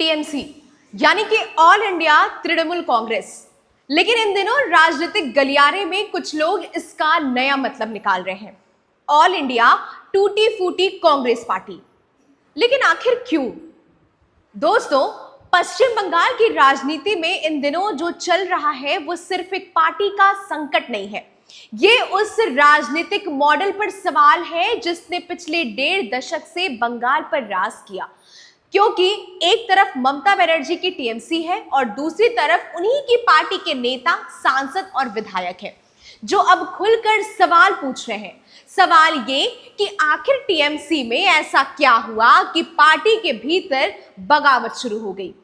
TMC यानी कि all India Trinamool Congress. लेकिन इन दिनों राजनीतिक गलियारे में कुछ लोग इसका नया मतलब निकाल रहे हैं, ऑल इंडिया टूटी फूटी कांग्रेस पार्टी। लेकिन आखिर क्यों? दोस्तों, पश्चिम बंगाल की राजनीति में इन दिनों जो चल रहा है वो सिर्फ एक पार्टी का संकट नहीं है, ये उस राजनीतिक मॉडल पर सवाल है जिसने पिछले 1.5 दशक से बंगाल पर राज किया। क्योंकि एक तरफ ममता बनर्जी की टीएमसी है और दूसरी तरफ उन्हीं की पार्टी के नेता, सांसद और विधायक हैं जो अब खुलकर सवाल पूछ रहे हैं। सवाल ये कि आखिर टीएमसी में ऐसा क्या हुआ कि पार्टी के भीतर बगावत शुरू हो गई,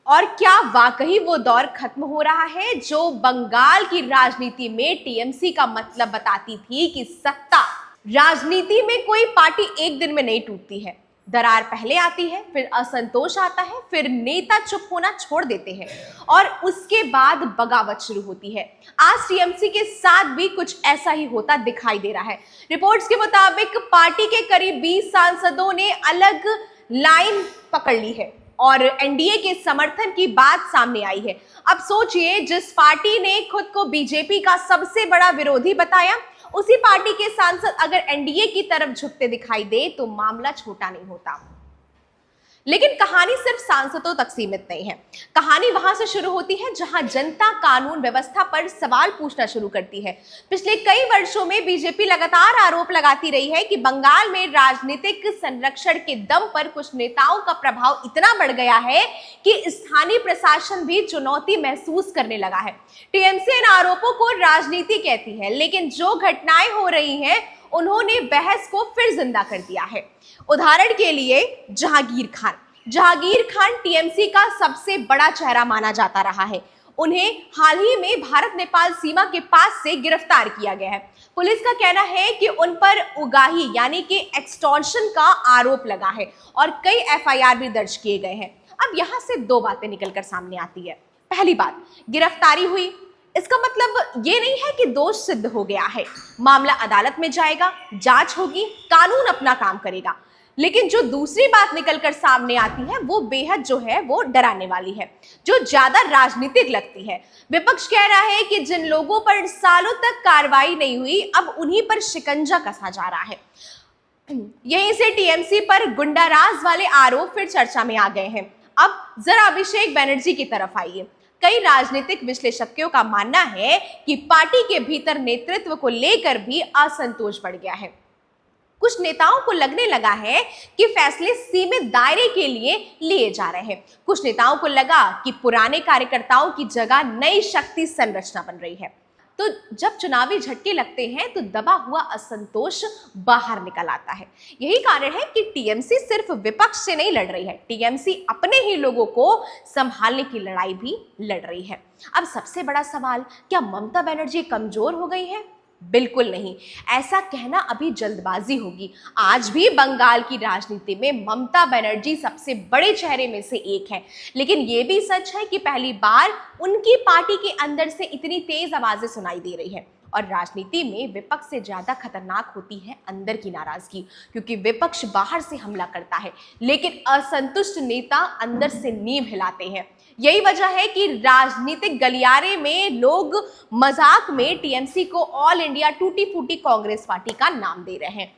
और क्या वाकई वो दौर खत्म हो रहा है जो बंगाल की राजनीति में टीएमसी का मतलब बताती थी कि सत्ता। राजनीति में कोई पार्टी एक दिन में नहीं टूटती है, दरार पहले आती है, फिर असंतोष आता है, फिर नेता चुप होना छोड़ देते हैं और उसके बाद बगावत शुरू होती है। आज टीएमसी के साथ भी कुछ ऐसा ही होता दिखाई दे रहा है। रिपोर्ट्स के मुताबिक पार्टी के करीब 20 सांसदों ने अलग लाइन पकड़ ली है और एनडीए के समर्थन की बात सामने आई है। अब सोचिए, जिस पार्टी ने खुद को बीजेपी का सबसे बड़ा विरोधी बताया, उसी पार्टी के सांसद अगर एनडीए की तरफ झुकते दिखाई दे तो मामला छोटा नहीं होता। लेकिन कहानी सिर्फ सांसदों तक सीमित नहीं है। कहानी वहां से शुरू होती है जहां जनता कानून व्यवस्था पर सवाल पूछना शुरू करती है। पिछले कई वर्षों में बीजेपी लगातार आरोप लगाती रही है कि बंगाल में राजनीतिक संरक्षण के दम पर कुछ नेताओं का प्रभाव इतना बढ़ गया है कि स्थानीय प्रशासन भी चुनौती महसूस करने लगा है। टीएमसी इन आरोपों को राजनीति कहती है, लेकिन जो घटनाएं हो रही हैं उन्होंने बहस को फिर जिंदा कर दिया है। उदाहरण के लिए जहांगीर खान टीएमसी का सबसे बड़ा चेहरा माना जाता रहा है। उन्हें हाल ही में भारत नेपाल सीमा के पास से गिरफ्तार किया गया है। पुलिस का कहना है कि उन पर उगाही यानी कि एक्सटॉर्शन का आरोप लगा है और कई एफआईआर भी दर्ज किए गए हैं। अब यहां से दो बातें निकलकर सामने आती है। पहली बात, गिरफ्तारी हुई, इसका मतलब ये नहीं है कि दोष सिद्ध हो गया है। मामला अदालत में जाएगा, जांच होगी, कानून अपना काम करेगा। लेकिन जो दूसरी बात निकलकर सामने आती है वो बेहद जो है वो डराने वाली है, जो ज्यादा राजनीतिक लगती है। विपक्ष कह रहा है कि जिन लोगों पर सालों तक कार्रवाई नहीं हुई, अब उन्हीं पर शिकंजा कसा जा रहा है। यहीं से टीएमसी पर गुंडाराज वाले आरोप फिर चर्चा में आ गए हैं। अब जरा अभिषेक बनर्जी की तरफ आइए। कई राजनीतिक विश्लेषकों का मानना है कि पार्टी के भीतर नेतृत्व को लेकर भी असंतोष बढ़ गया है। कुछ नेताओं को लगने लगा है कि फैसले सीमित दायरे के लिए जा रहे हैं। कुछ नेताओं को लगा कि पुराने कार्यकर्ताओं की जगह नई शक्ति संरचना बन रही है। तो जब चुनावी झटके लगते हैं तो दबा हुआ असंतोष बाहर निकल आता है। यही कारण है कि टीएमसी सिर्फ विपक्ष से नहीं लड़ रही है, टीएमसी अपने ही लोगों को संभालने की लड़ाई भी लड़ रही है। अब सबसे बड़ा सवाल, क्या ममता बनर्जी कमजोर हो गई है? बिल्कुल नहीं, ऐसा कहना अभी जल्दबाजी होगी। आज भी बंगाल की राजनीति में ममता बनर्जी सबसे बड़े चेहरे में से एक है, लेकिन ये भी सच है कि पहली बार उनकी पार्टी के अंदर से इतनी तेज आवाजें सुनाई दे रही है। और राजनीति में विपक्ष से ज्यादा खतरनाक होती है अंदर की नाराजगी, क्योंकि विपक्ष बाहर से हमला करता है लेकिन असंतुष्ट नेता अंदर से नींव हिलाते हैं। यही वजह है कि राजनीतिक गलियारे में लोग मजाक में टीएमसी को ऑल इंडिया टूटी फूटी कांग्रेस पार्टी का नाम दे रहे हैं।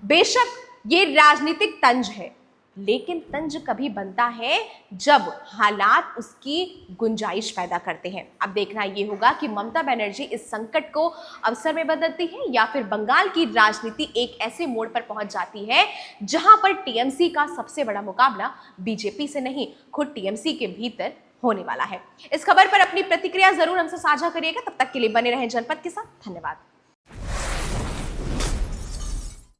बेशक ये राजनीतिक तंज है, लेकिन तंज कभी बनता है जब हालात उसकी गुंजाइश पैदा करते हैं। अब देखना ये होगा कि ममता बनर्जी इस संकट को अवसर में बदलती है या फिर बंगाल की राजनीति एक ऐसे मोड़ पर पहुंच जाती है जहां पर टीएमसी का सबसे बड़ा मुकाबला बीजेपी से नहीं, खुद टीएमसी के भीतर होने वाला है। इस खबर पर अपनी प्रतिक्रिया जरूर हमसे साझा करिएगा। तब तक के लिए बने रहें जनपद के साथ। धन्यवाद।